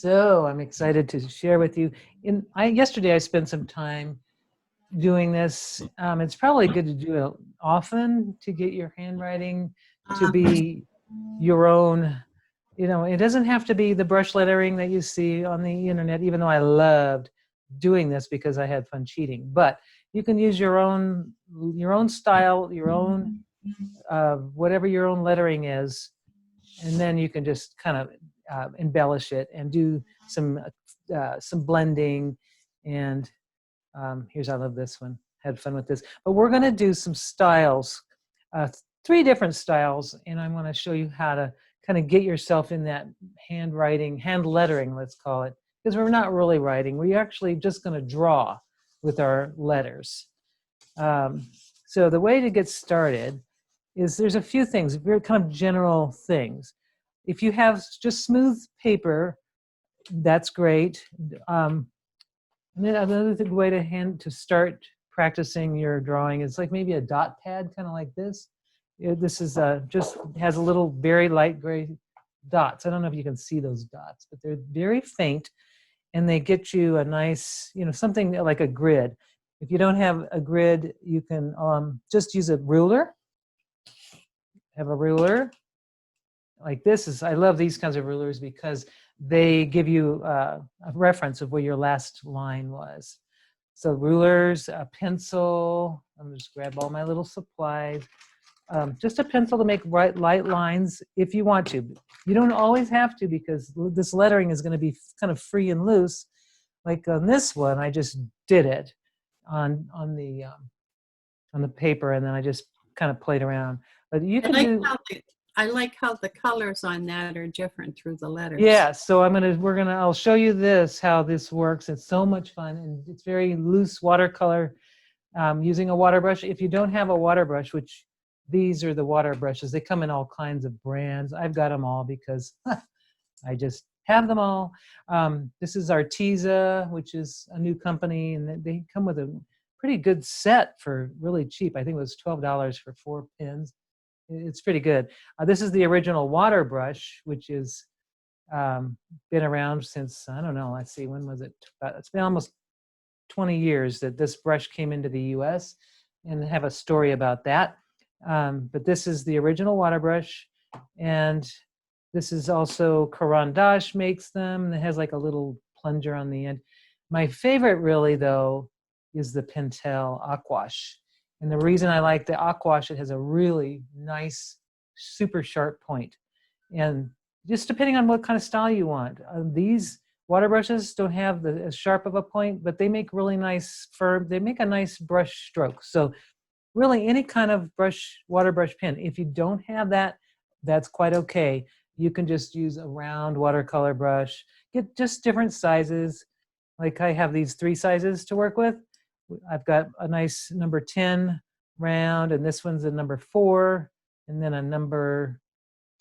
So I'm excited to share with you. Yesterday I spent some time doing this. It's probably good to do it often to get your handwriting to be your own. It doesn't have to be the brush lettering that you see on the internet, even though I loved doing this because I had fun cheating. But you can use your own style, your own whatever your own lettering is, and then you can just kind of embellish it and do some blending. And I love this one. Had fun with this. But we're going to do some styles, uh, 3 different styles, and I'm going to show you how to kind of get yourself in that handwriting, hand lettering, let's call it, because we're not really writing. We're actually just going to draw with our letters. So the way to get started is there's a few things, very kind of general things. If you have just smooth paper, that's great. And then another way to start practicing your drawing is like maybe a dot pad, kind of like this. This is just has a little very light gray dots. I don't know if you can see those dots, but they're very faint, and they get you a nice, something like a grid. If you don't have a grid, you can just use a ruler. Have a ruler like this. I love these kinds of rulers because they give you a reference of where your last line was. So rulers, a pencil. I'm just grab all my little supplies. Just a pencil to make light lines if you want to. You don't always have to, because this lettering is going to be kind of free and loose. Like on this one, I just did it on the paper, and then I just kind of played around. But you can I like how the colors on that are different through the letters. Yeah, so I'll show you how this works. It's so much fun, and it's very loose watercolor using a water brush. If you don't have a water brush, which these are the water brushes, they come in all kinds of brands. I've got them all because I just have them all. This is Arteza, which is a new company, and they come with a pretty good set for really cheap. I think it was $12 for 4 pins. It's pretty good. This is the original water brush, which is been around since, I don't know, let's see, when was it? It's been almost 20 years that this brush came into the US, and have a story about that. But this is the original water brush, and this is also Caran d'Ache makes them, and it has like a little plunger on the end. My favorite really, though, is the Pentel Aquash. And the reason I like the Aquash, it has a really nice, super sharp point. And just depending on what kind of style you want. These water brushes don't have as sharp of a point, but they make really nice they make a nice brush stroke. So really any kind of water brush pen. If you don't have that, that's quite okay. You can just use a round watercolor brush. Get just different sizes. Like I have these 3 sizes to work with. I've got a nice number 10 round, and this one's a number 4, and then a number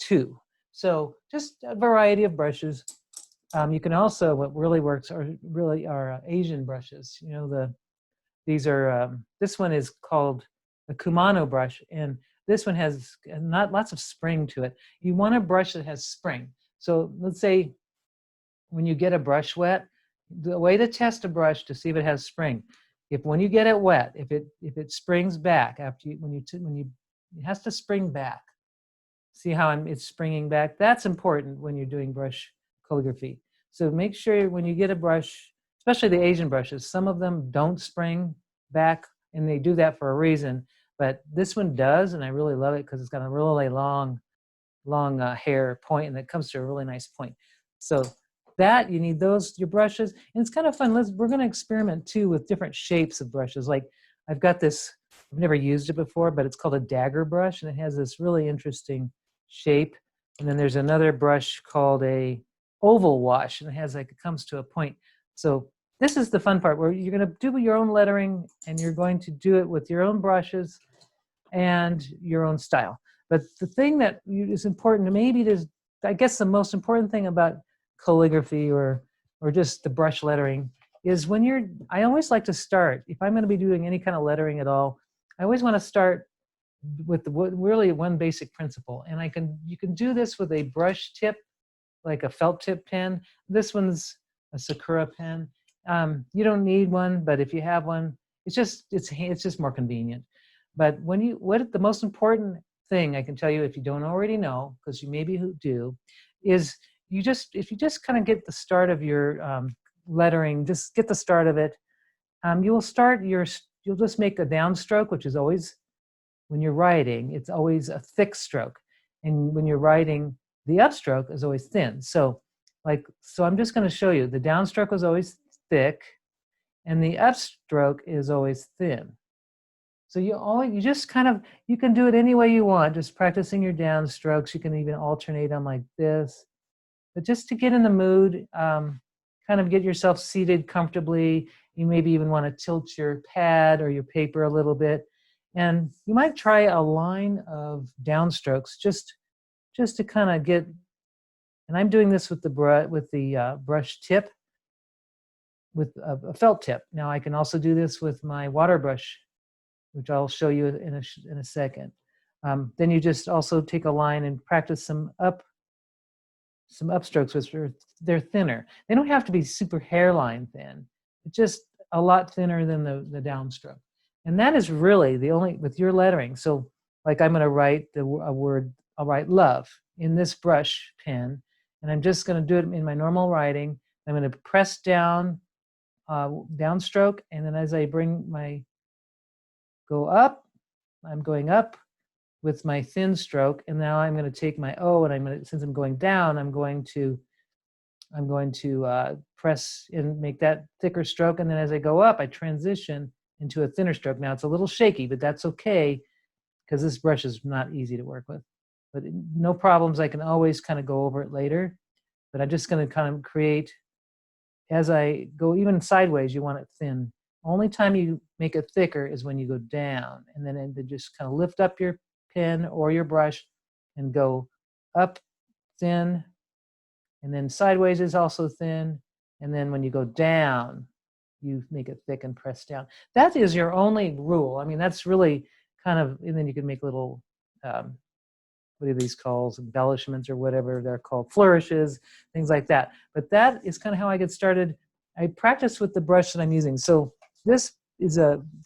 2. So just a variety of brushes. You can also, what really works are Asian brushes. These are, this one is called a Kumano brush, and this one has not lots of spring to it. You want a brush that has spring. So let's say when you get a brush wet, the way to test a brush to see if it has spring, when you get it wet, if it springs back it has to spring back. See how it's springing back? That's important when you're doing brush calligraphy. So make sure when you get a brush, especially the Asian brushes, some of them don't spring back, and they do that for a reason. But this one does, and I really love it because it's got a really long hair point, and it comes to a really nice point. So that you need your brushes, and it's kind of fun. We're going to experiment too with different shapes of brushes. Like I've got this, I've never used it before, but it's called a dagger brush, and it has this really interesting shape. And then there's another brush called a oval wash, and it comes to a point. So this is the fun part, where you're going to do your own lettering, and you're going to do it with your own brushes and your own style. But the thing that is important to maybe I guess the most important thing about calligraphy or just the brush lettering is I always like to start, if I'm going to be doing any kind of lettering at all, I always want to start with really one basic principle. And you can do this with a brush tip like a felt tip pen. This one's a Sakura pen. You don't need one, but if you have one, it's just more convenient. But what the most important thing I can tell you, if you don't already know, because you maybe do, is if you just kind of get the start of your lettering, just get the start of it. You'll just make a downstroke, which is always, when you're writing, it's always a thick stroke, and when you're writing, the upstroke is always thin. So I'm just going to show you. The downstroke is always thick, and the upstroke is always thin. So you just kind of, you can do it any way you want, just practicing your downstrokes. You can even alternate them like this. But just to get in the mood, kind of get yourself seated comfortably. You maybe even want to tilt your pad or your paper a little bit. And you might try a line of downstrokes just to kind of get, and I'm doing this with the brush tip, with a felt tip. Now I can also do this with my water brush, which I'll show you in a second. Then you just also take a line and practice some upstrokes, which they're thinner. They don't have to be super hairline thin, but just a lot thinner than the downstroke. And that is really the only, with your lettering. So like I'm going to write a word, I'll write love in this brush pen, and I'm just going to do it in my normal writing. I'm going to press down, downstroke, and then as I go up, I'm going up with my thin stroke, and now I'm going to take my O, and since I'm going down, I'm going to press and make that thicker stroke, and then as I go up, I transition into a thinner stroke. Now it's a little shaky, but that's okay, because this brush is not easy to work with. But no problems, I can always kind of go over it later. But I'm just going to kind of create, as I go even sideways, you want it thin. Only time you make it thicker is when you go down, and then just kind of lift up your pen or your brush and go up thin, and then sideways is also thin, and then when you go down, you make it thick and press down. That is your only rule. I mean, that's really kind of, and then you can make little, what are these called, embellishments or whatever they're called, flourishes, things like that. But that is kind of how I get started. I practice with the brush that I'm using. So this is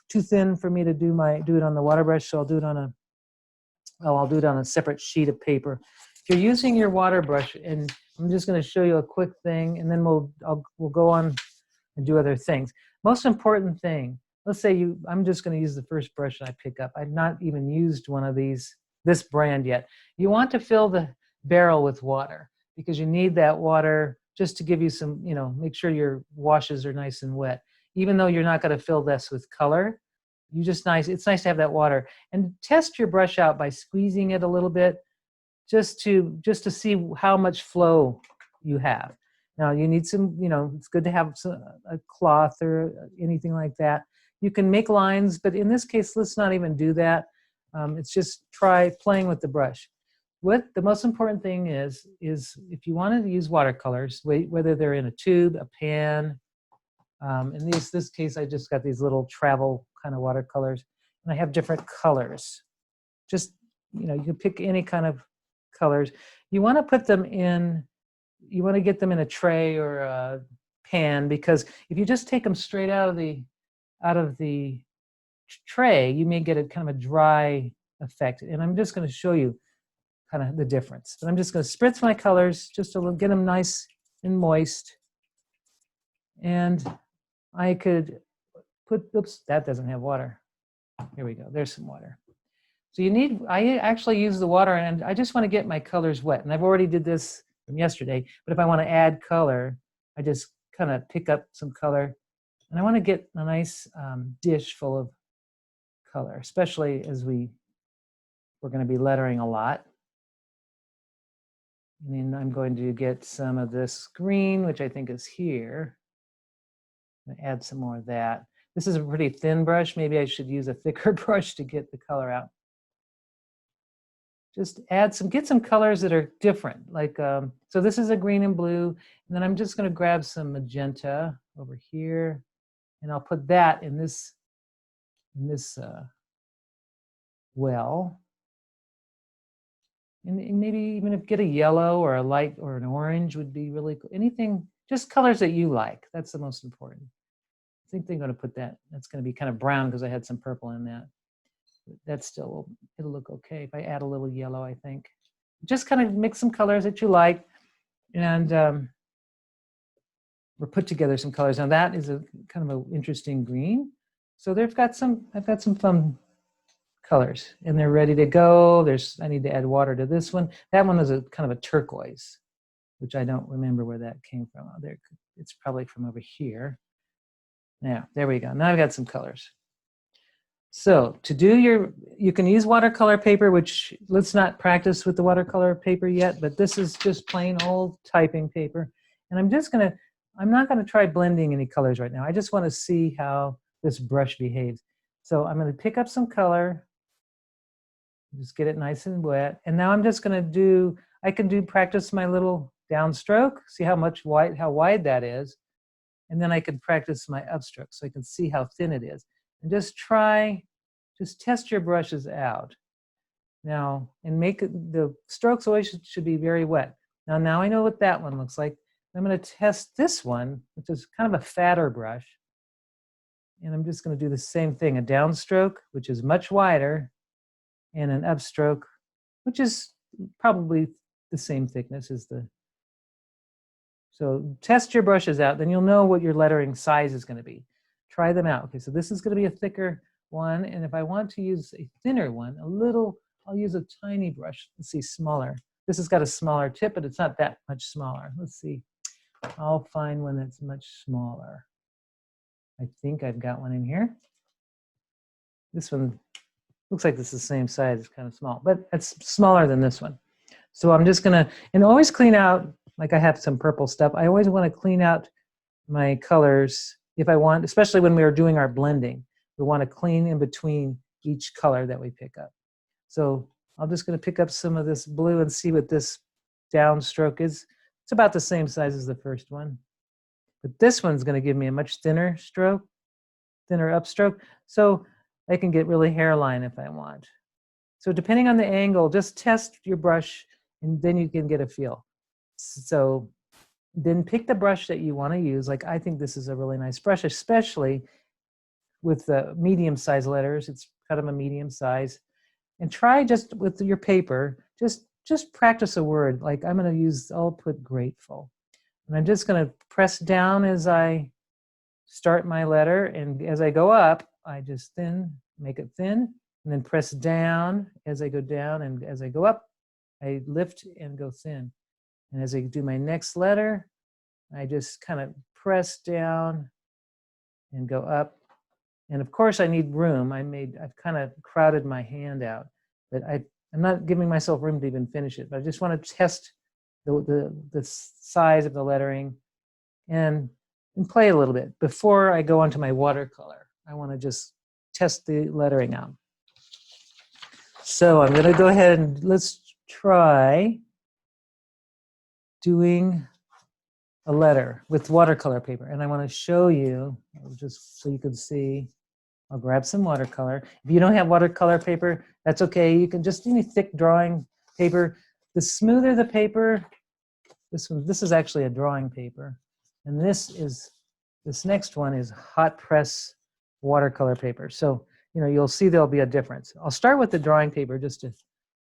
too thin for me to do it on the water brush, so I'll do it on a separate sheet of paper. If you're using your water brush, and I'm just going to show you a quick thing, and then we'll go on and do other things. Most important thing, let's say I'm just going to use the first brush that I pick up. I've not even used one of this brand yet. You want to fill the barrel with water, because you need that water just to give you some, make sure your washes are nice and wet. Even though you're not going to fill this with color, it's nice to have that water. And test your brush out by squeezing it a little bit, just to see how much flow you have. Now you need some, it's good to have a cloth or anything like that. You can make lines, but in this case, let's not even do that. It's just try playing with the brush. What the most important thing is if you wanted to use watercolors, whether they're in a tube, a pan, in this case, I just got these little travel kind of watercolors, and I have different colors. Just, you can pick any kind of colors. You want to put them you want to get them in a tray or a pan, because if you just take them straight out of the tray, you may get a kind of a dry effect. And I'm just going to show you kind of the difference. But I'm just going to spritz my colors just to get them nice and moist. And I could oops, that doesn't have water. Here we go. There's some water. So I actually use the water, and I just want to get my colors wet. And I've already did this from yesterday, but if I want to add color, I just kind of pick up some color. And I want to get a nice dish full of color, especially as we're going to be lettering a lot. And then I'm going to get some of this green, which I think is here. I'm going to add some more of that. This is a pretty thin brush. Maybe I should use a thicker brush to get the color out. Just get some colors that are different. Like, so this is a green and blue. And then I'm just going to grab some magenta over here, and I'll put that in this well. And maybe even if get a yellow or a light or an orange would be really cool. Anything, just colors that you like. That's the most important. I think they're going to put that. That's going to be kind of brown because I had some purple in that. But that's still, it'll look okay if I add a little yellow, I think. Just kind of mix some colors that you like, and or put together some colors. Now that is a kind of an interesting green. So I've got some fun colors, and they're ready to go. I need to add water to this one. That one is a kind of a turquoise, which I don't remember where that came from. Oh, there, it's probably from over here. Now, there we go. Now I've got some colors. So to do you can use watercolor paper, which let's not practice with the watercolor paper yet, but this is just plain old typing paper. And I'm not gonna try blending any colors right now. I just wanna see how this brush behaves. So I'm gonna pick up some color, just get it nice and wet. And now I'm just gonna practice my little downstroke, see how wide that is. And then I can practice my upstroke so I can see how thin it is. And just test your brushes out. Now, and the strokes always should be very wet. Now I know what that one looks like. I'm gonna test this one, which is kind of a fatter brush. And I'm just gonna do the same thing, a downstroke, which is much wider, and an upstroke, which is probably the same thickness as so test your brushes out, then you'll know what your lettering size is gonna be. Try them out. Okay, so this is gonna be a thicker one, and if I want to use a thinner one, I'll use a tiny brush. Let's see, smaller. This has got a smaller tip, but it's not that much smaller. Let's see. I'll find one that's much smaller. I think I've got one in here. This one looks like this is the same size. It's kind of small, but it's smaller than this one. So I'm just gonna, and always clean out, like I have some purple stuff. I always wanna clean out my colors if I want, especially when we are doing our blending. We wanna clean in between each color that we pick up. So I'm just gonna pick up some of this blue and see what this downstroke is. It's about the same size as the first one. But this one's gonna give me a much thinner upstroke. So I can get really hairline if I want. So depending on the angle, just test your brush and then you can get a feel. So then pick the brush that you want to use. Like I think this is a really nice brush, especially with the medium-sized letters. It's kind of a medium size. And try just with your paper, just practice a word. Like I'll put grateful. And I'm just going to press down as I start my letter. And as I go up, I just make it thin, and then press down as I go down. And as I go up, I lift and go thin. And as I do my next letter, I just kind of press down and go up. And of course I need room. I've kind of crowded my hand out, but I'm not giving myself room to even finish it, but I just want to test the size of the lettering and play a little bit. Before I go onto my watercolor, I want to just test the lettering out. So I'm going to go ahead and let's try doing a letter with watercolor paper. And I want to show you, just so you can see, I'll grab some watercolor. If you don't have watercolor paper, that's okay. You can just use thick drawing paper. The smoother the paper, this is actually a drawing paper. And this next one is hot press watercolor paper. So, you'll see there'll be a difference. I'll start with the drawing paper just to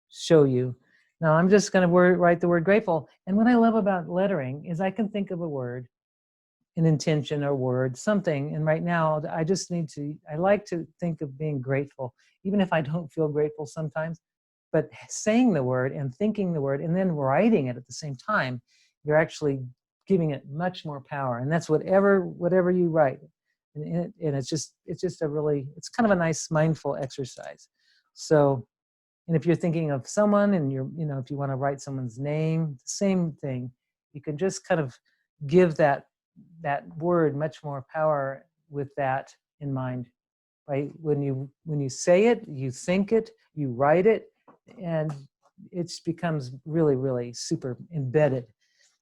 show you. Now I'm just going to write the word grateful. And what I love about lettering is I can think of a word, an intention or word, something. And right now I like to think of being grateful, even if I don't feel grateful sometimes. But saying the word and thinking the word and then writing it at the same time, you're actually giving it much more power. And that's whatever you write. And it's kind of a nice mindful exercise. So, and if you're thinking of someone and if you want to write someone's name, same thing. You can just kind of give that word much more power with that in mind. Right? When you say it, you think it, you write it, and it becomes really, really super embedded.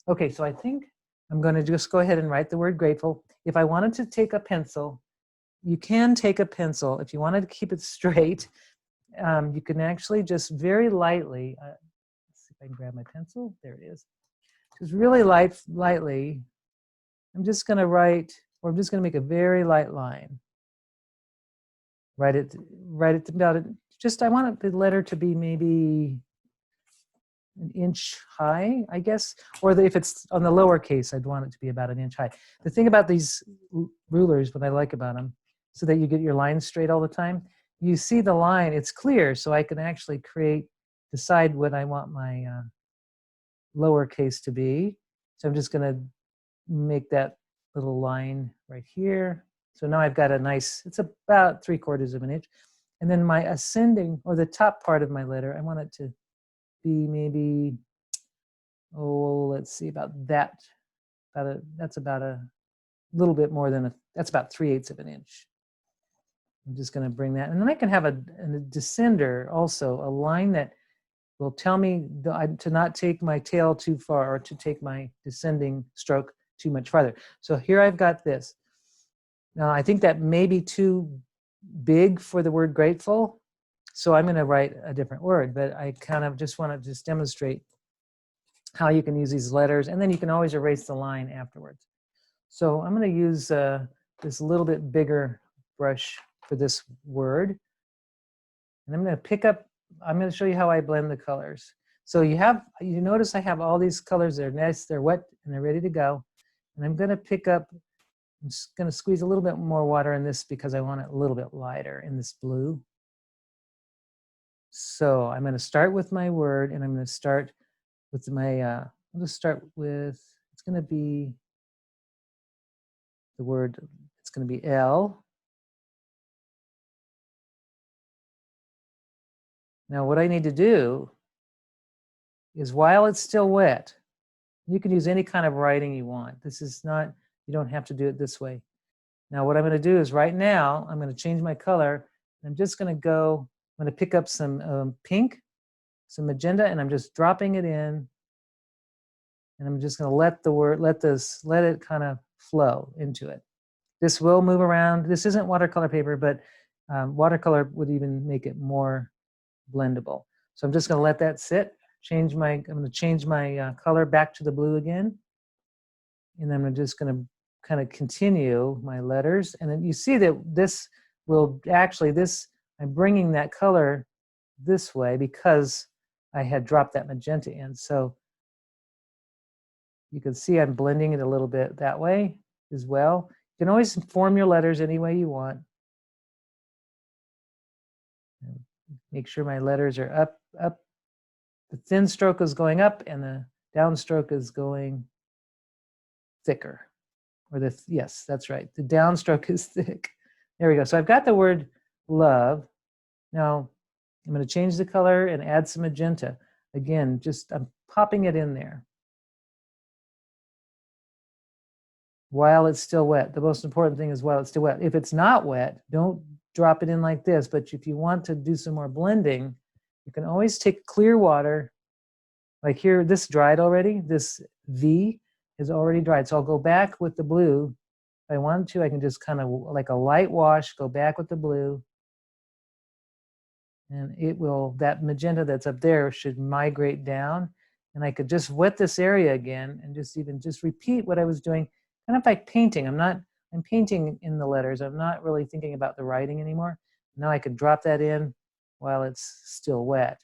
Okay, so I think I'm going to just go ahead and write the word grateful. If I wanted to take a pencil, you can take a pencil. If you wanted to keep it straight, you can actually just very lightly, I can grab my pencil. There it is. Just really lightly, I'm just going to write, or I'm just going to make a very light line. Write it about it. Just I want the letter to be maybe an inch high, I guess, or if it's on the lower case, I'd want it to be about an inch high. The thing about these rulers, what I like about them, so that you get your lines straight all the time, you see the line, it's clear, so I can actually decide what I want my lower case to be. So I'm just going to make that little line right here. So now I've got a nice, it's about 3/4 of an inch. And then my ascending, or the top part of my letter, I want it to be maybe, let's see, about that. That's about a little bit more than that's about 3/8 of an inch. I'm just going to bring that. And then I can have a descender also, a line that will tell me to not take my tail too far or to take my descending stroke too much farther. So here I've got this. Now I think that may be too big for the word grateful. So I'm going to write a different word, but I kind of just want to demonstrate how you can use these letters, and then you can always erase the line afterwards. So I'm going to use this little bit bigger brush for this word. And I'm going to I'm going to show you how I blend the colors. So you notice I have all these colors, they're nice, they're wet, and they're ready to go. And I'm going to I'm just going to squeeze a little bit more water in this because I want it a little bit lighter in this blue. So I'm going to start with my word, and I'm going to start with my, I'll just start with, it's going to be the word, it's going to be L. Now what I need to do is, while it's still wet, you can use any kind of writing you want. This is not, you don't have to do it this way. Now what I'm going to do is, right now, I'm going to change my color. I'm just going to I'm going to pick up some pink, some magenta, and I'm just dropping it in. And I'm just going to let it kind of flow into it. This will move around. This isn't watercolor paper, but watercolor would even make it more blendable. So I'm just going to let that sit. I'm going to change my color back to the blue again. And then I'm just going to kind of continue my letters. And then you see that this will actually, I'm bringing that color this way because I had dropped that magenta in. So you can see I'm blending it a little bit that way as well. You can always form your letters any way you want. Make sure my letters are up. The thin stroke is going up and the downstroke is going thicker. Yes, that's right. The downstroke is thick. There we go. So I've got the word love. Now I'm going to change the color and add some magenta. Again, I'm popping it in there while it's still wet. The most important thing is while it's still wet. If it's not wet, don't drop it in like this. But if you want to do some more blending, you can always take clear water. Like here, this dried already. This V is already dried. So I'll go back with the blue. If I want to, I can just kind of like a light wash, go back with the blue. And that magenta that's up there should migrate down. And I could just wet this area again and just repeat what I was doing. Kind of like painting. I'm painting in the letters. I'm not really thinking about the writing anymore. Now I could drop that in while it's still wet.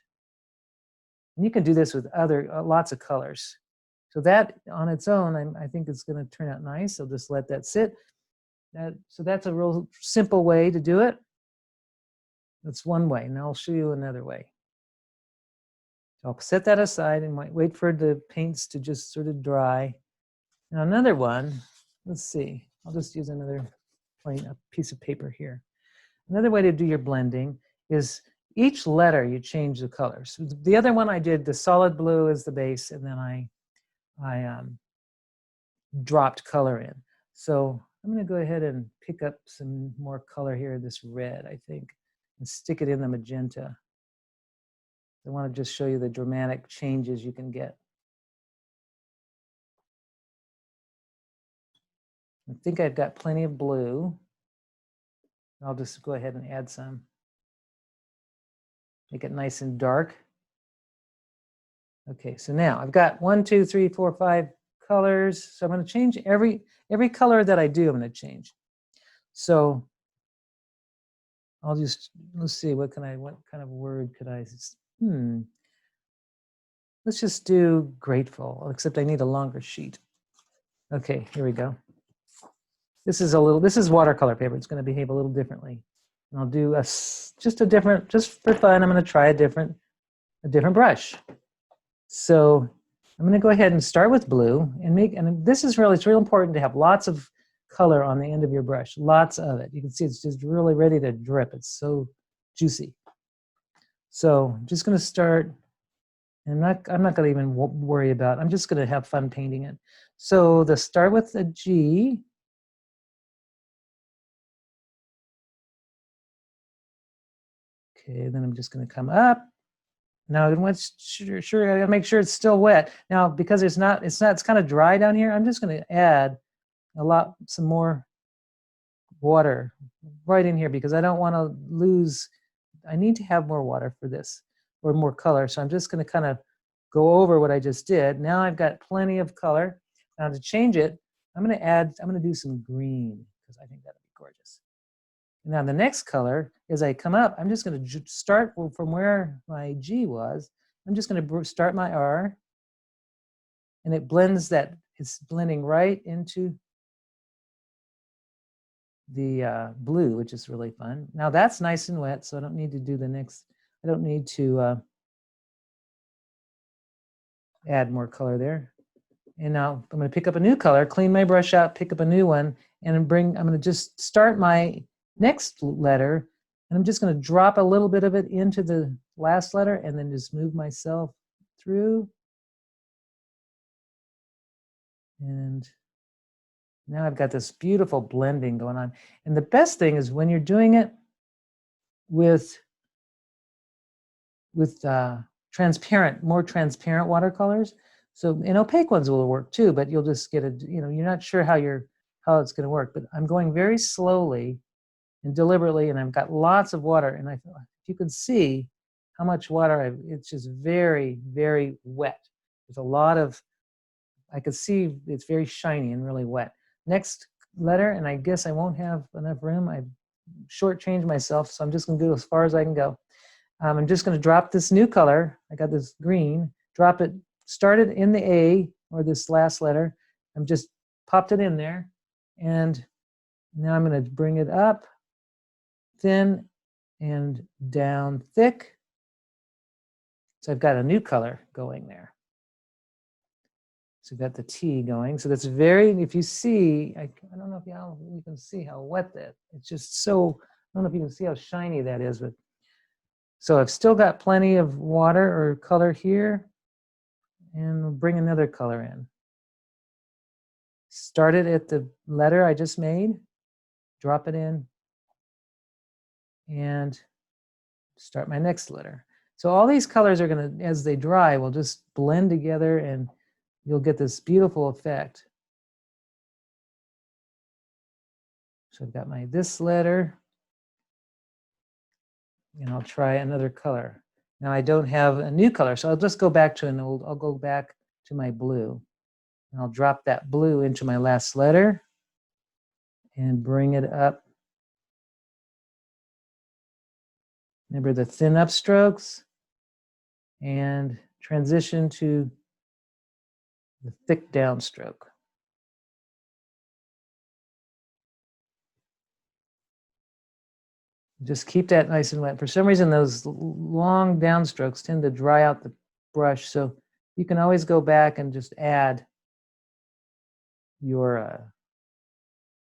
And you can do this with lots of colors. So that on its own, I think it's going to turn out nice. I'll just let that sit. So that's a real simple way to do it. That's one way. Now I'll show you another way. So I'll set that aside and wait for the paints to just sort of dry. Now another one, let's see. I'll just use another piece of paper here. Another way to do your blending is each letter you change the colors. The other one I did the solid blue as the base, and then I dropped color in. So I'm going to go ahead and pick up some more color here, this red, I think, and stick it in the magenta. I want to just show you the dramatic changes you can get. I think I've got plenty of blue. I'll just go ahead and add some. Make it nice and dark. Okay, so now I've got 1, 2, 3, 4, 5 colors. So I'm going to change every color that I do, I'm going to change. So I'll just, let's see, what kind of word could I, let's just do grateful, except I need a longer sheet. Okay, here we go. This is watercolor paper. It's going to behave a little differently. And I'll do just for fun, I'm going to try a different brush. So I'm going to go ahead and start with blue and this is really, it's real important to have lots of color on the end of your brush, lots of it. You can see it's just really ready to drip. It's so juicy. So I'm just going to start, and I'm not going to even worry about, I'm just going to have fun painting it. So start with a G. Okay, then I'm just going to come up. Now, sure, I gotta make sure it's still wet. Now, because it's kind of dry down here, I'm just going to add some more water right in here because I don't want to lose, I need to have more water for this, or more color. So I'm just going to kind of go over what I just did. Now I've got plenty of color. Now to change it, I'm going to do some green because I think that'll be gorgeous. Now the next color, as I come up, I'm just going to start from where my G was. I'm just going to start my R, and it blends that, it's blending right into the blue, which is really fun. Now that's nice and wet, so I don't need to do the next, I don't need to add more color there. And now I'm going to pick up a new color, clean my brush out, pick up a new one, and I'm going to just start my next letter, and I'm just going to drop a little bit of it into the last letter and then just move myself through. And now I've got this beautiful blending going on. And the best thing is when you're doing it with more transparent watercolors. So, and opaque ones will work too, but you'll just get you're not sure how it's going to work. But I'm going very slowly and deliberately, and I've got lots of water. And if you can see how much water it's just very, very wet. There's a lot of, I could see it's very shiny and really wet. Next letter, and I guess I won't have enough room. I've shortchanged myself, so I'm just going to go as far as I can go. I'm just going to drop this new color. I got this green. Drop it, start it in the A, or this last letter. I'm just popped it in there. And now I'm going to bring it up thin and down thick. So I've got a new color going there. So we've got the T going. So that's very, if you see, I don't know if you can see how wet that, it's just so, I don't know if you can see how shiny that is, but so I've still got plenty of water or color here, and we'll bring another color in. Start it at the letter I just made, drop it in, and start my next letter. So all these colors are going to, as they dry, will just blend together and you'll get this beautiful effect. So I've got this letter, and I'll try another color. Now I don't have a new color, so I'll just go back to I'll go back to my blue. And I'll drop that blue into my last letter and bring it up. Remember the thin upstrokes and transition to the thick downstroke. Just keep that nice and wet. For some reason, those long downstrokes tend to dry out the brush, so you can always go back and just add your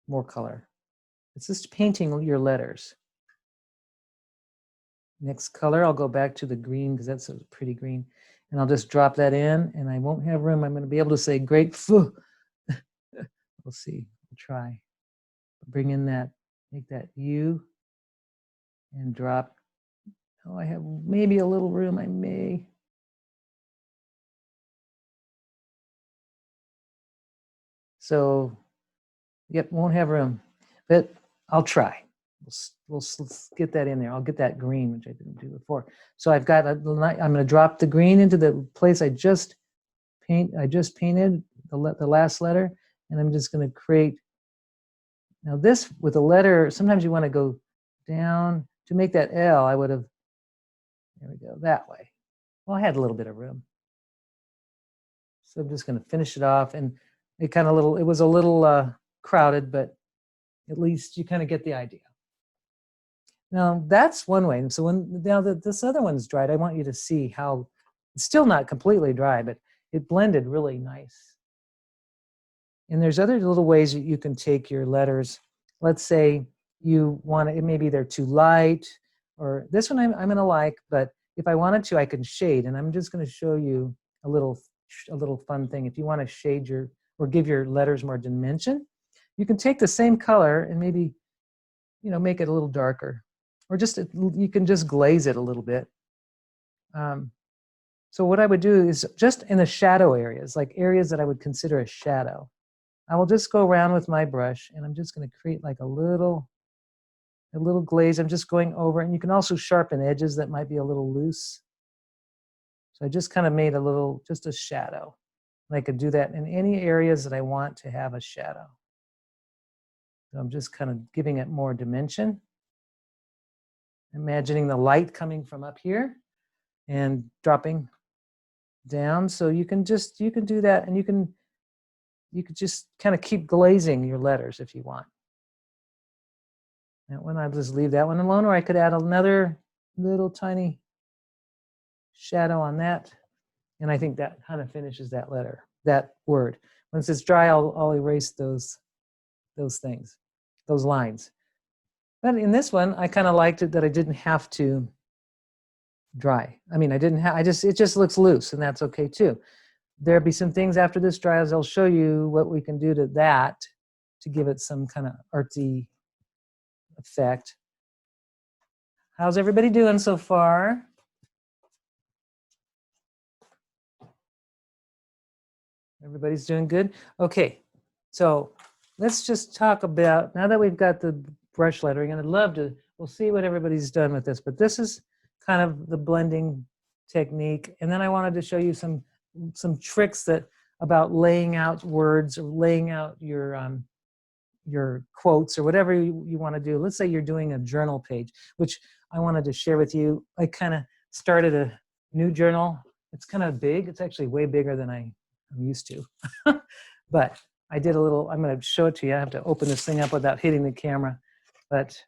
more color. It's just painting your letters. Next color, I'll go back to the green because that's a pretty green. And I'll just drop that in, and I won't have room. I'm going to be able to say grateful. We'll see. I'll try. Bring in that, make that U, and drop. Oh, I have maybe a little room. I may. So, yep, won't have room, but I'll try. We'll get that in there. I'll get that green, which I didn't do before. So I've got, I'm going to drop the green into the place I just painted the last letter, and I'm just going to create. Now this, with a letter, sometimes you want to go down. To make that L, I would have, there we go, that way. Well, I had a little bit of room. So I'm just going to finish it off, and it was a little crowded, but at least you kind of get the idea. Now that's one way. And so now that this other one's dried, I want you to see how it's still not completely dry, but it blended really nice. And there's other little ways that you can take your letters. Let's say you want to, maybe they're too light, or this one I'm going to like, but if I wanted to, I can shade. And I'm just going to show you a little fun thing. If you want to shade or give your letters more dimension, you can take the same color and maybe, make it a little darker, or you can just glaze it a little bit. So what I would do is just in the shadow areas, like areas that I would consider a shadow, I will just go around with my brush, and I'm just going to create like a little glaze. I'm just going over, and you can also sharpen edges that might be a little loose. So I just kind of made just a shadow. And I could do that in any areas that I want to have a shadow. So I'm just kind of giving it more dimension. Imagining the light coming from up here and dropping down. So you can do that, and you could just kind of keep glazing your letters if you want. That one, I'll just leave that one alone, or I could add another little tiny shadow on that. And I think that kind of finishes that word. Once it's dry, I'll erase those things, those lines. But in this one, I kind of liked it that I didn't have to dry. I mean, it just looks loose, and that's okay too. There'll be some things after this dries. I'll show you what we can do to that to give it some kind of artsy effect. How's everybody doing so far? Everybody's doing good? Okay, so let's just talk about, now that we've got the brush lettering, and we'll see what everybody's done with this, but this is kind of the blending technique. And then I wanted to show you some tricks about laying out words, or laying out your quotes, or whatever you want to do. Let's say you're doing a journal page, which I wanted to share with you. I kind of started a new journal. It's kind of big. It's actually way bigger than I'm used to. But I did I'm going to show it to you. I have to open this thing up without hitting the camera. But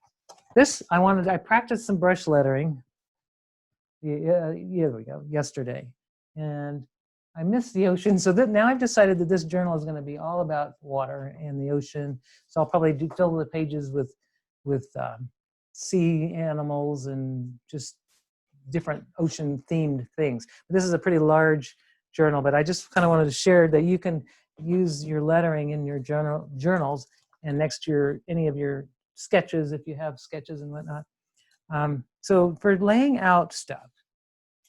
this, I practiced some brush lettering. Yeah, here we go, yesterday. And I missed the ocean, so now I've decided that this journal is going to be all about water and the ocean. So I'll probably fill the pages with sea animals and just different ocean-themed things. But this is a pretty large journal, but I just kind of wanted to share that you can use your lettering in your journals and next to any of your sketches, if you have sketches and whatnot. So for laying out stuff,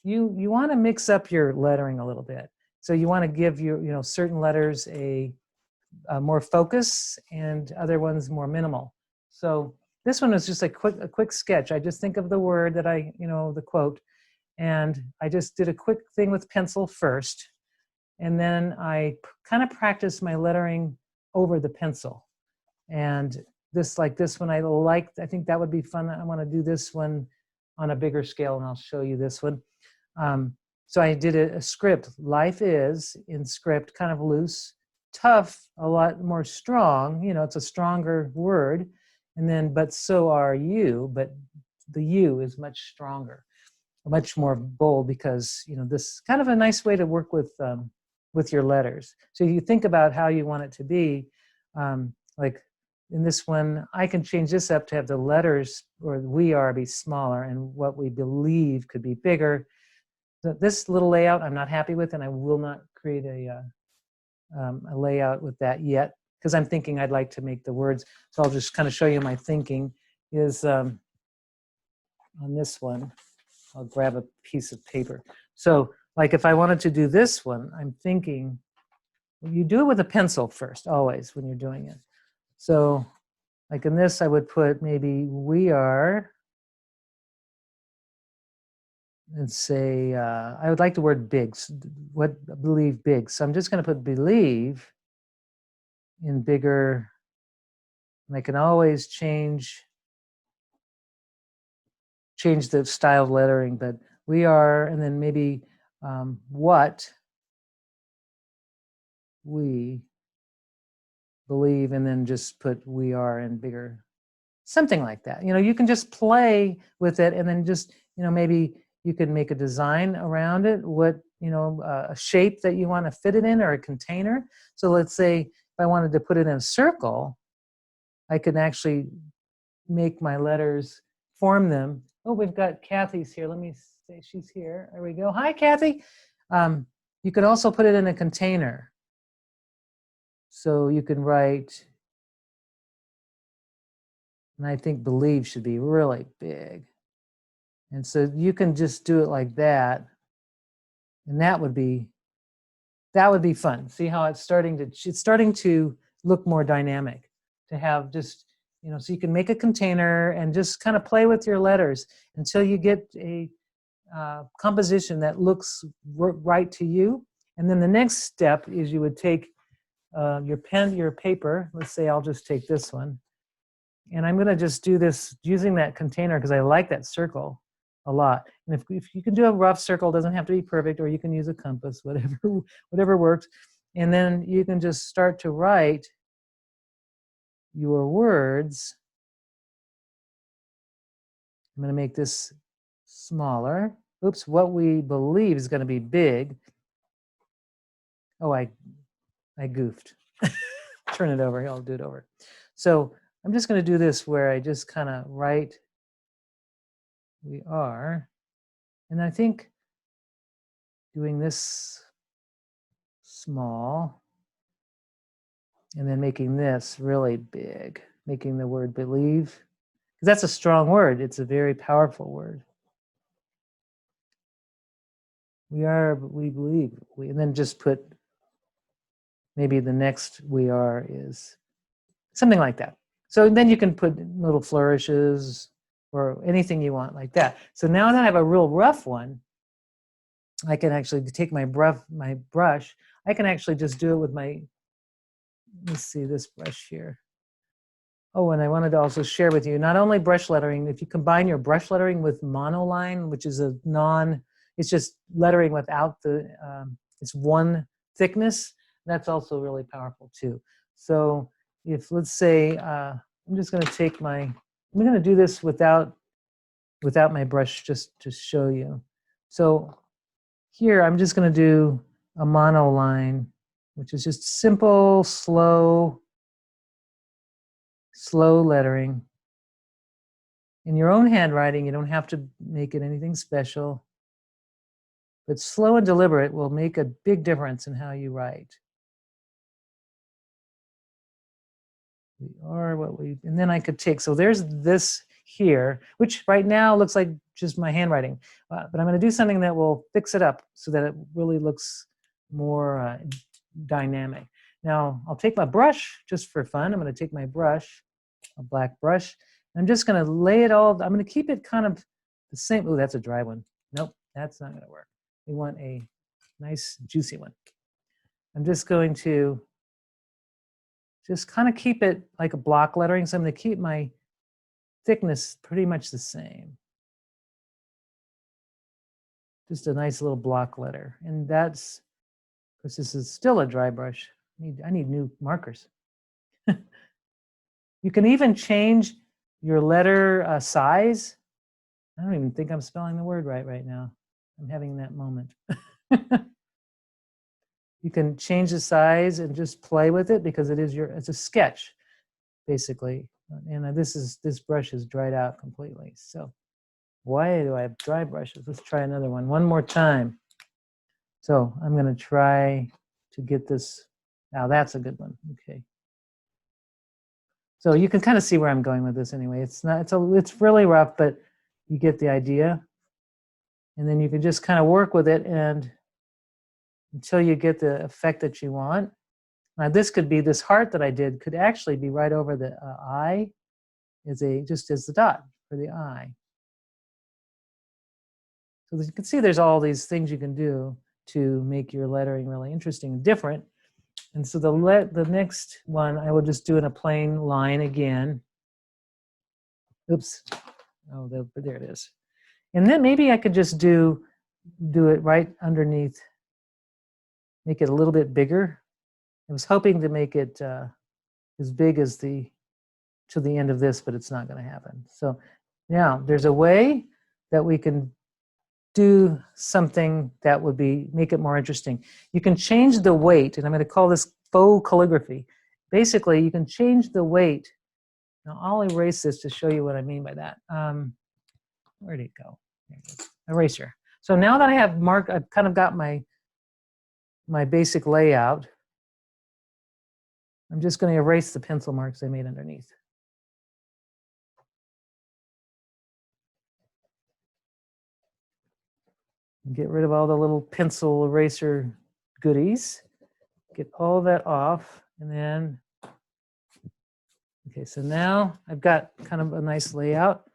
you want to mix up your lettering a little bit. So you want to give certain letters a more focus and other ones more minimal. So this one is just a quick sketch. I just think of the word that the quote, and I just did a quick thing with pencil first, and then I kind of practiced my lettering over the pencil. And this one, I think that would be fun. I want to do this one on a bigger scale, and I'll show you this one. So I did a script. Life is, in script, kind of loose. Tough, a lot more strong. It's a stronger word. And then, but so are you. But the you is much stronger, much more bold, because this kind of a nice way to work with your letters. So you think about how you want it to be. Like in this one, I can change this up to have the letters, or we are, be smaller, and what we believe could be bigger. So this little layout I'm not happy with, and I will not create a layout with that yet, because I'm thinking I'd like to make the words. So I'll just kind of show you my thinking is on this one. I'll grab a piece of paper. So like if I wanted to do this one, I'm thinking, you do it with a pencil first, always, when you're doing it. So Like in this, I would put maybe we are, and say, I would like the word big, believe big. So I'm just going to put believe in bigger, and I can always change the style of lettering, but we are, and then maybe what we believe, and then just put we are in bigger, something like that. You know, you can just play with it, and then just, you know, maybe you can make a design around it, what, you know, a shape that you want to fit it in, or a container. So let's say if I wanted to put it in a circle, I could actually make my letters, form them. Oh, we've got Kathy's here. Let me say she's here. There we go. Hi, Kathy. You could also put it in a container. So you can write, and I think believe should be really big. And so you can just do it like that. And that would be fun. See how it's starting to look more dynamic, to have just, you know, so you can make a container and just kind of play with your letters until you get a composition that looks right to you. And then the next step is you would take your pen, your paper. Let's say I'll just take this one. And I'm going to just do this using that container because I like that circle a lot. And if you can do a rough circle, it doesn't have to be perfect, or you can use a compass, whatever works. And then you can just start to write your words. I'm going to make this smaller. Oops, what we believe is going to be big. Oh, I goofed. Turn it over. I'll do it over. So I'm just going to do this where I just kind of write we are. And I think doing this small and then making this really big, making the word believe, because that's a strong word. It's a very powerful word. We are, we believe. And then just put, maybe the next we are is something like that. So then you can put little flourishes or anything you want like that. So now that I have a real rough one, I can actually take my brush. I can actually just do it with my, let's see, this brush here. Oh, and I wanted to also share with you, not only brush lettering, if you combine your brush lettering with monoline, which is it's just lettering without it's one thickness, that's also really powerful too. So if, let's say, I'm just going to take I'm going to do this without my brush just to show you. So here, I'm just going to do a monoline, which is just simple, slow lettering. In your own handwriting, you don't have to make it anything special. But slow and deliberate will make a big difference in how you write. We are what we, and then I could take, so there's this here, which right now looks like just my handwriting. But I'm going to do something that will fix it up so that it really looks more dynamic. Now, I'll take my brush just for fun. I'm going to take my brush, a black brush. I'm just going to lay it all, I'm going to keep it kind of the same. Oh, that's a dry one. Nope, that's not going to work. We want a nice, juicy one. I'm just going to just kind of keep it like a block lettering. So I'm going to keep my thickness pretty much the same. Just a nice little block letter. And that's, of course, this is still a dry brush. I need new markers. You can even change your letter size. I don't even think I'm spelling the word right now. I'm having that moment. You can change the size and just play with it because it's a sketch, basically. And this brush is dried out completely. So why do I have dry brushes? Let's try another one more time. So I'm going to try to get this. Now that's a good one. Okay. So you can kind of see where I'm going with this anyway. It's really rough, but you get the idea. And then you can just kind of work with it and until you get the effect that you want. Now this heart that I did could actually be right over the eye. just as the dot for the I. So as you can see, there's all these things you can do to make your lettering really interesting and different. And so the next one, I will just do in a plain line again. Oops. Oh, there it is. And then maybe I could just do it right underneath, make it a little bit bigger. I was hoping to make it as big as to the end of this, but it's not going to happen. So now there's a way that we can do something that would make it more interesting. You can change the weight, and I'm going to call this faux calligraphy. Basically, you can change the weight. Now I'll erase this to show you what I mean by that. Where did it go? There it is. Eraser. So now that I have I've kind of got my basic layout. I'm just going to erase the pencil marks I made underneath. Get rid of all the little pencil eraser goodies. Get all that off, and then, okay, so now I've got kind of a nice layout.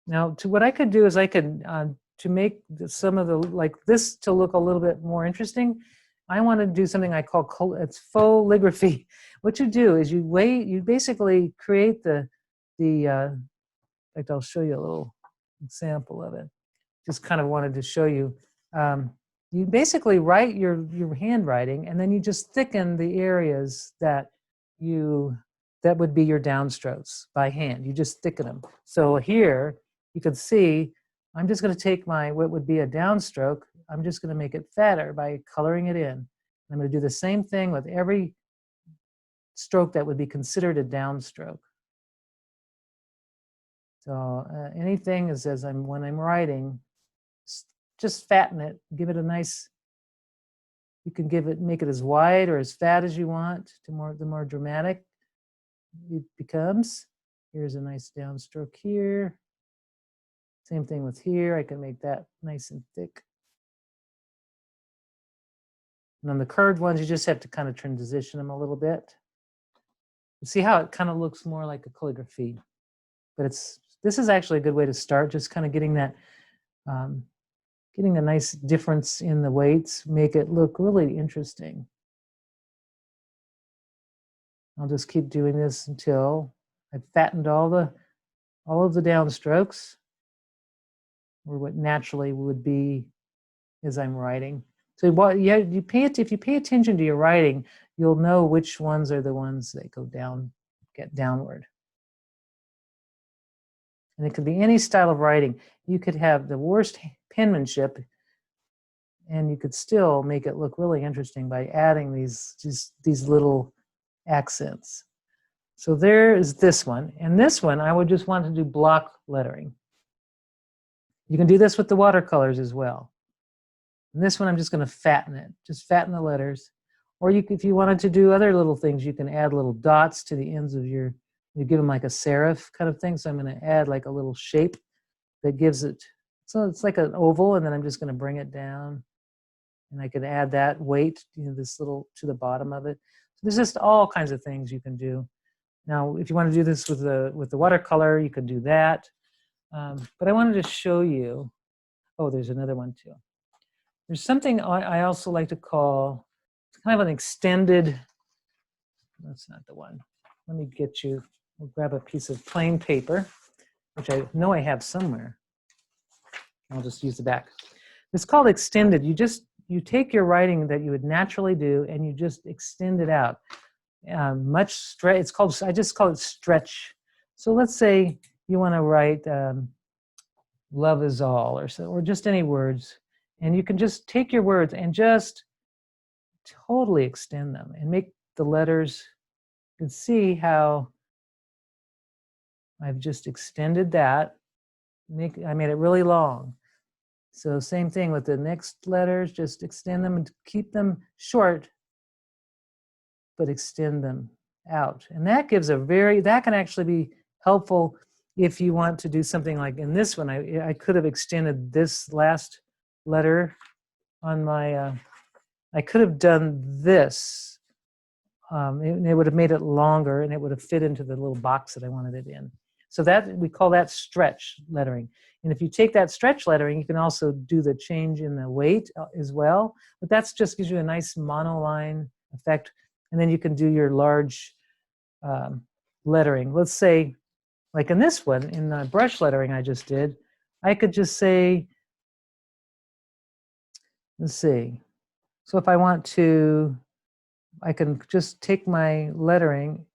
Now, what I could do is I could, to make some of the, like this to look a little bit more interesting, I want to do something I call, it's faux calligraphy. What you do is you basically create in fact, I'll show you a little example of it. Just kind of wanted to show you. You basically write your handwriting, and then you just thicken the areas that would be your downstrokes by hand. You just thicken them. So here you can see I'm just going to take what would be a downstroke. I'm just going to make it fatter by coloring it in. I'm going to do the same thing with every stroke that would be considered a downstroke. So anything when I'm writing, just fatten it, give it a nice, you can make it as wide or as fat as you want, the more dramatic it becomes. Here's a nice downstroke here. Same thing with here, I can make that nice and thick. And on the curved ones, you just have to kind of transition them a little bit. You see how it kind of looks more like a calligraphy, but this is actually a good way to start, just kind of getting that, getting a nice difference in the weights, make it look really interesting. I'll just keep doing this until I've fattened all of the downstrokes, or what naturally would be as I'm writing. So if you pay attention to your writing, you'll know which ones are the ones that get downward. And it could be any style of writing. You could have the worst penmanship, and you could still make it look really interesting by adding these little accents. So there is this one. And this one, I would just want to do block lettering. You can do this with the watercolors as well. And this one, I'm just going to fatten it. Just fatten the letters. Or if you wanted to do other little things, you can add little dots to the ends of you give them like a serif kind of thing. So I'm going to add like a little shape that gives it, so it's like an oval, and then I'm just going to bring it down. And I can add that weight, this little to the bottom of it. So there's just all kinds of things you can do. Now, if you want to do this with the watercolor, you could do that. But I wanted to show you, oh, there's another one too. There's something I also like to call, it's kind of an extended, that's not the one. Let me we'll grab a piece of plain paper, which I know I have somewhere. I'll just use the back. It's called extended. You take your writing that you would naturally do, and you just extend it out. I just call it stretch. So let's say you want to write love is all, or just any words, and you can just take your words and just totally extend them and make the letters. You can see how I've just extended that. I made it really long. So same thing with the next letters, just extend them and keep them short, but extend them out. And that gives that can actually be helpful if you want to do something like in this one. I could have extended this last letter on my, I could have done this. It would have made it longer, and it would have fit into the little box that I wanted it in. So that we call that stretch lettering. And if you take that stretch lettering, you can also do the change in the weight as well. But that's just gives you a nice monoline effect. And then you can do your large lettering. Let's say, like in this one, in the brush lettering I just did, I could just say, let's see. So if I want to, I can just take my lettering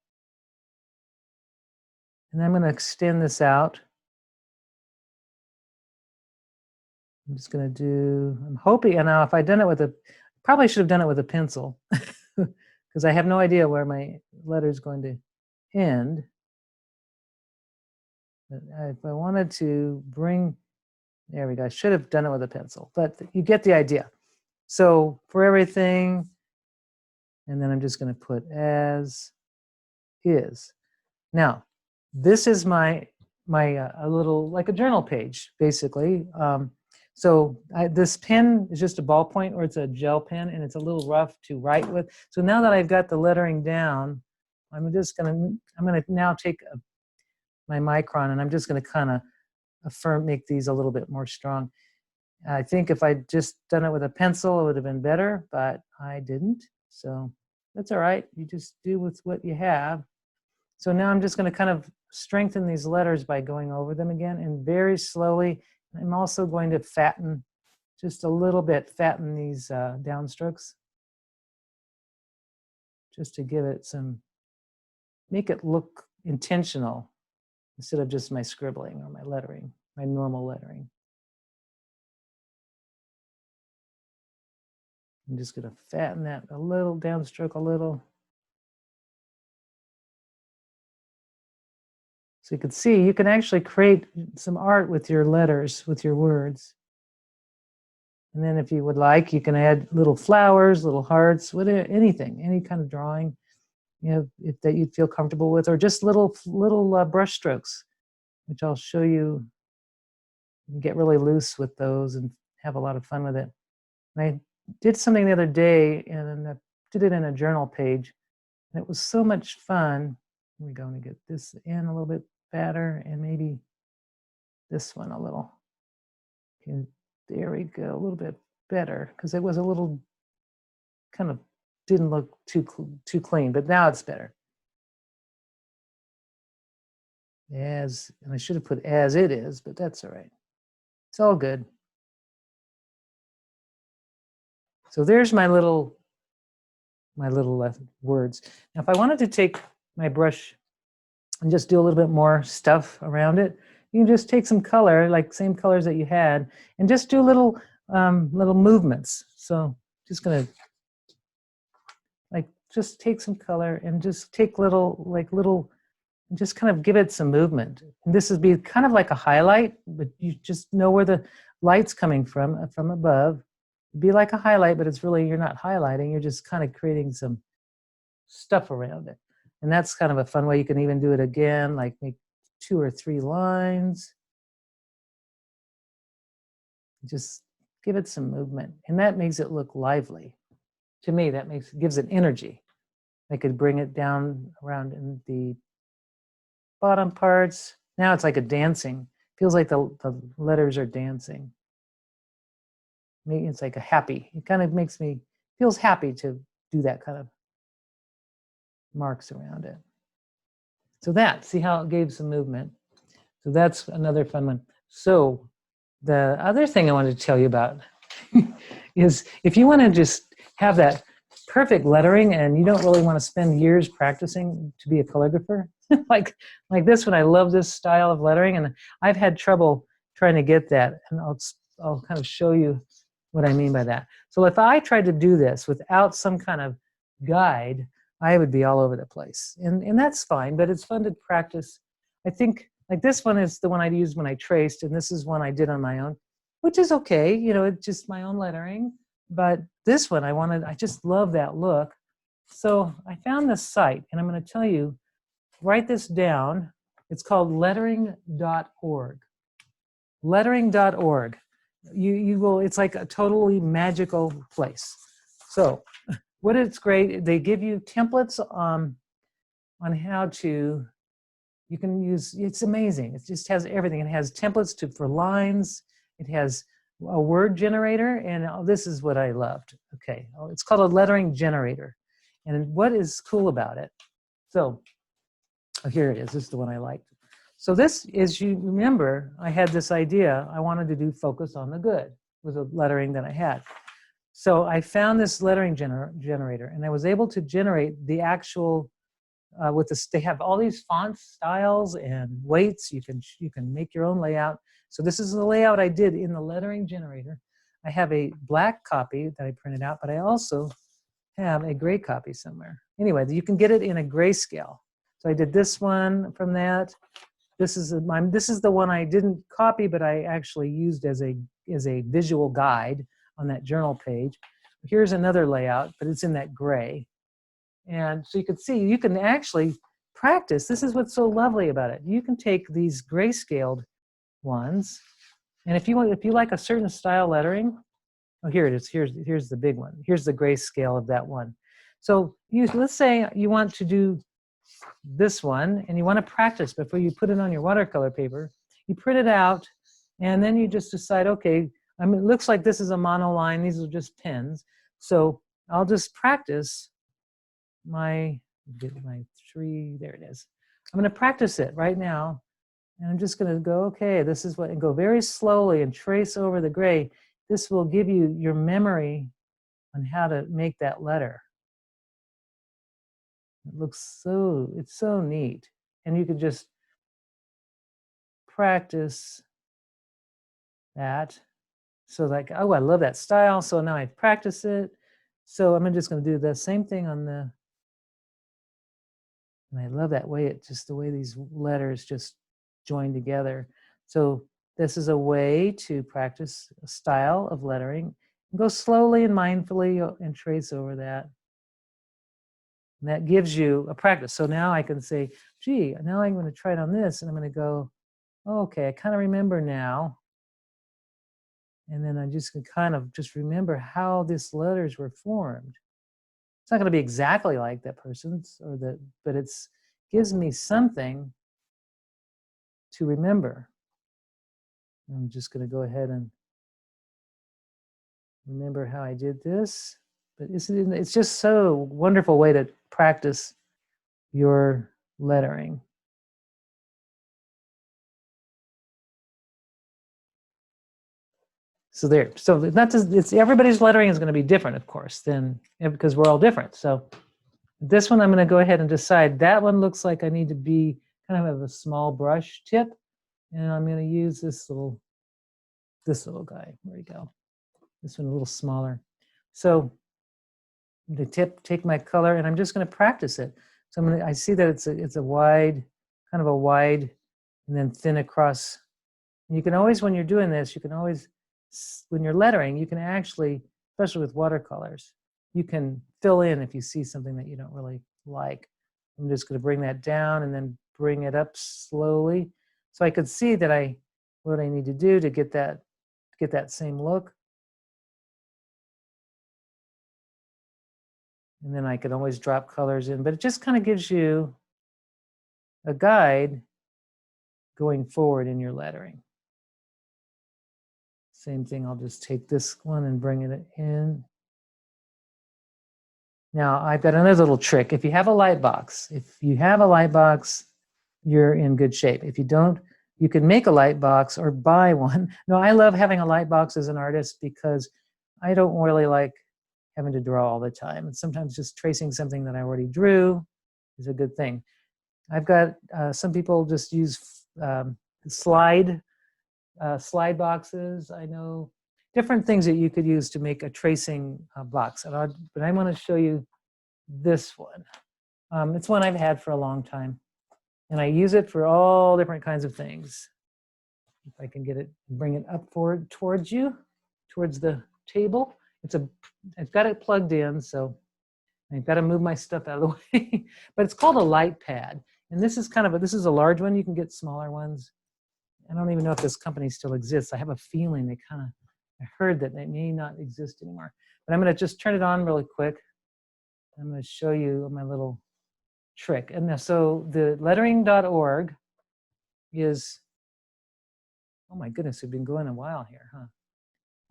and I'm going to extend this out. I'm just going to do, I'm hoping, and now if I'd done it with a, probably should have done it with a pencil because I have no idea where my letter is going to end. But if I wanted to bring, there we go, I should have done it with a pencil, but you get the idea. So for everything, and then I'm just going to put as is. Now, this is my a little, like a journal page, basically. So this pen is just a ballpoint, or it's a gel pen, and it's a little rough to write with. So now that I've got the lettering down, I'm gonna now take my micron, and I'm just gonna kind of make these a little bit more strong. I think if I'd just done it with a pencil, it would have been better, but I didn't. So that's all right. You just do with what you have. So now I'm just going to kind of strengthen these letters by going over them again, and very slowly. I'm also going to fatten, just a little bit, fatten these downstrokes, just to give it some, make it look intentional instead of just my scribbling or my lettering, my normal lettering. I'm just going to fatten that a little, downstroke a little. So you can see, you can actually create some art with your letters, with your words. And then if you would like, you can add little flowers, little hearts, whatever, anything, any kind of drawing, you know, that you feel comfortable with, or just little brush strokes, which I'll show you. You can get really loose with those and have a lot of fun with it. And I did something the other day, and I did it in a journal page, and it was so much fun. We're going to get this in a little bit better, and maybe this one a little. And there we go, a little bit better, because it was a little kind of didn't look too clean, but now it's better. As, and I should have put as it is, but that's all right. It's all good. So there's my little words. Now, if I wanted to take my brush and just do a little bit more stuff around it, you can just take some color, like same colors that you had, and just do little movements. So just gonna just take some color and just take just kind of give it some movement. And this would be kind of like a highlight, but you just know where the light's coming from above. It'd be like a highlight, but it's really, you're not highlighting, you're just kind of creating some stuff around it. And that's kind of a fun way. You can even do it again, like make 2 or 3 lines. Just give it some movement, and that makes it look lively. To me, that gives it energy. I could bring it down around in the bottom parts. Now it's like a dancing. Feels like the letters are dancing. Maybe it's like a happy. It kind of feels happy to do that kind of marks around it. So see how it gave some movement. So that's another fun one. So the other thing I wanted to tell you about is if you want to just have that perfect lettering and you don't really want to spend years practicing to be a calligrapher, like this one, I love this style of lettering, and I've had trouble trying to get that, and I'll kind of show you what I mean by that. So if I tried to do this without some kind of guide, I would be all over the place, and that's fine, but it's fun to practice. I think like this one is the one I used when I traced, and this is one I did on my own, which is okay, you know, it's just my own lettering. But this one I just love that look. So I found this site, and I'm going to tell you, write this down. It's called lettering.org. Lettering.org. You will, it's like a totally magical place. So what it's great, they give you templates on how to You can use, it's amazing. It just has everything. It has templates for lines. It has a word generator, and this is what I loved. Okay, it's called a lettering generator. And what is cool about it? So here it is. This is the one I liked. So this is, you remember, I had this idea. I wanted to do focus on the good with a lettering that I had. So I found this lettering generator, and I was able to generate the actual, with this, they have all these font styles and weights. You can make your own layout. So this is the layout I did in the lettering generator. I have a black copy that I printed out, but I also have a gray copy somewhere. Anyway, you can get it in a grayscale. So I did this one from that. This is the one I didn't copy, but I actually used as a visual guide on that journal page. Here's another layout, but it's in that gray. And so you can see, you can actually practice. This is what's so lovely about it. You can take these grayscaled ones, and if you like a certain style lettering, oh, here it is. Here's the big one. Here's the grayscale of that one. So let's say you want to do this one, and you want to practice before you put it on your watercolor paper. You print it out, and then you just decide, okay, I mean, it looks like this is a monoline. These are just pens. So I'll just practice my tree. There it is. I'm going to practice it right now. And I'm just going to go, okay, this is what, and go very slowly and trace over the gray. This will give you your memory on how to make that letter. It looks so, it's so neat. And you could just practice that. So like, oh, I love that style. So now I practice it. So I'm just going to do the same thing on the, and I love that way, the way these letters just join together. So this is a way to practice a style of lettering. Go slowly and mindfully and trace over that. And that gives you a practice. So now I can say, gee, now I'm going to try it on this, and I'm going to go, oh, okay, I kind of remember now. And then I just can kind of just remember how these letters were formed. It's not going to be exactly like that person's, but it's gives me something to remember. I'm just going to go ahead and remember how I did this. But it's just so wonderful way to practice your lettering. So there. So not just, it's everybody's lettering is going to be different, of course, because we're all different. So this one I'm going to go ahead and decide that one looks like I need to be kind of have a small brush tip, and I'm going to use this little guy. There we go. This one a little smaller. So the tip, take my color, and I'm just going to practice it. So I see that it's a wide, kind of a wide, and then thin across. And you can always, when you're doing this, you can always, when you're lettering, you can actually, especially with watercolors, you can fill in if you see something that you don't really like. I'm just going to bring that down and then bring it up slowly, so I could see that what I need to do to get that same look. And then I could always drop colors in, but it just kind of gives you a guide going forward in your lettering. Same thing, I'll just take this one and bring it in. Now I've got another little trick. If you have a light box, you're in good shape. If you don't, you can make a light box or buy one. No, I love having a light box as an artist because I don't really like having to draw all the time. And sometimes just tracing something that I already drew is a good thing. I've got, some people just use slide boxes. I know different things that you could use to make a tracing box. But I want to show you this one. It's one I've had for a long time, and I use it for all different kinds of things. If I can get it, bring it up forward towards you, towards the table. I've got it plugged in, so I've got to move my stuff out of the way. But it's called a light pad, and this is this is a large one. You can get smaller ones. I don't even know if this company still exists. I have a feeling I heard that they may not exist anymore. But I'm going to just turn it on really quick. I'm going to show you my little trick. And so the lettering.org is, oh my goodness, we've been going a while here, huh?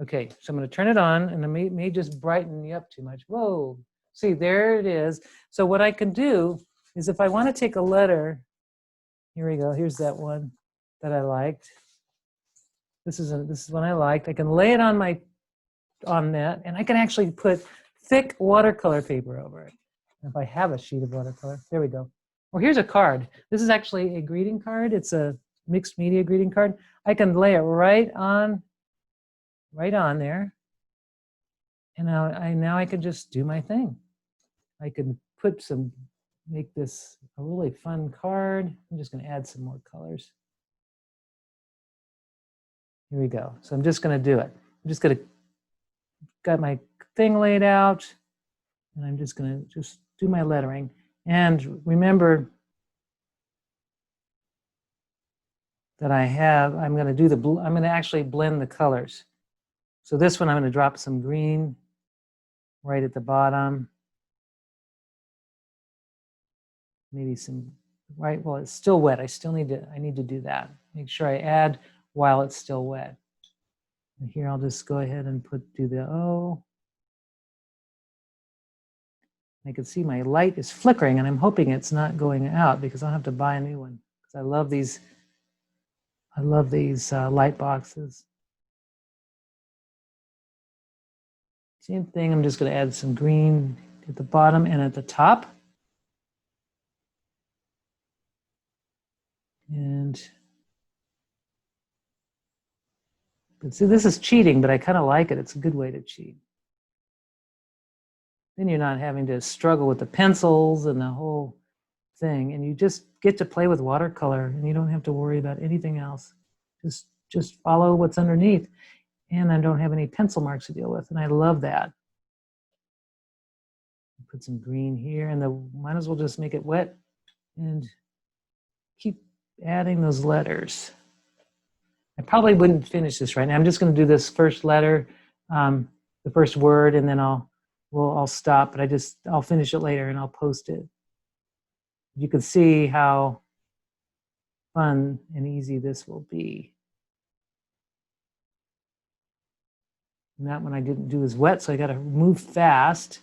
Okay, so I'm going to turn it on, and it may just brighten you up too much. Whoa, see, there it is. So what I can do is if I want to take a letter, here we go, here's that one that I liked. This is one I liked. I can lay it on that, and I can actually put thick watercolor paper over it. If I have a sheet of watercolor, there we go. Or here's a card. This is actually a greeting card. It's a mixed media greeting card. I can lay it right on there. And now I can just do my thing. I can make this a really fun card. I'm just going to add some more colors. Here we go. So I'm just going to do it. I'm just going to got my thing laid out, and I'm just going to just do my lettering. And remember that I'm going to actually blend the colors. So this one, I'm going to drop some green right at the bottom. Maybe some, right, well, it's still wet. I need to do that. Make sure I add while it's still wet. And here I'll just go ahead and do the O. I can see my light is flickering, and I'm hoping it's not going out because I'll have to buy a new one. Because I love these light boxes. Same thing, I'm just going to add some green at the bottom and at the top. But see, this is cheating, but I kind of like it. It's a good way to cheat. Then you're not having to struggle with the pencils and the whole thing, and you just get to play with watercolor, and you don't have to worry about anything else. Just follow what's underneath, and I don't have any pencil marks to deal with, and I love that. Put some green here, and might as well just make it wet and keep adding those letters. I probably wouldn't finish this right now. I'm just going to do this first letter, the first word, and then I'll stop, but I'll finish it later and I'll post it. You can see how fun and easy this will be. And that one I didn't do as wet, so I got to move fast.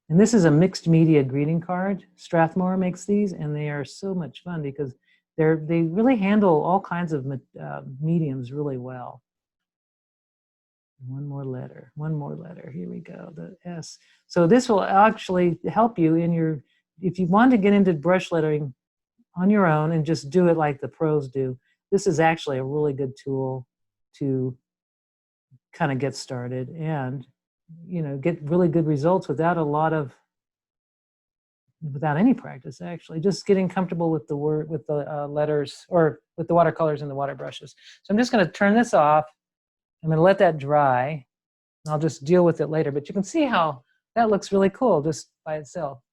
And this is a mixed media greeting card. Strathmore makes these, and they are so much fun because they really handle all kinds of mediums really well. One more letter, here we go, the S. So this will actually help you if you want to get into brush lettering on your own and just do it like the pros do, this is actually a really good tool to kind of get started and, get really good results without any practice, actually. Just getting comfortable with the letters, or with the watercolors and the water brushes. So I'm just going to turn this off. I'm going to let that dry, and I'll just deal with it later. But you can see how that looks really cool just by itself.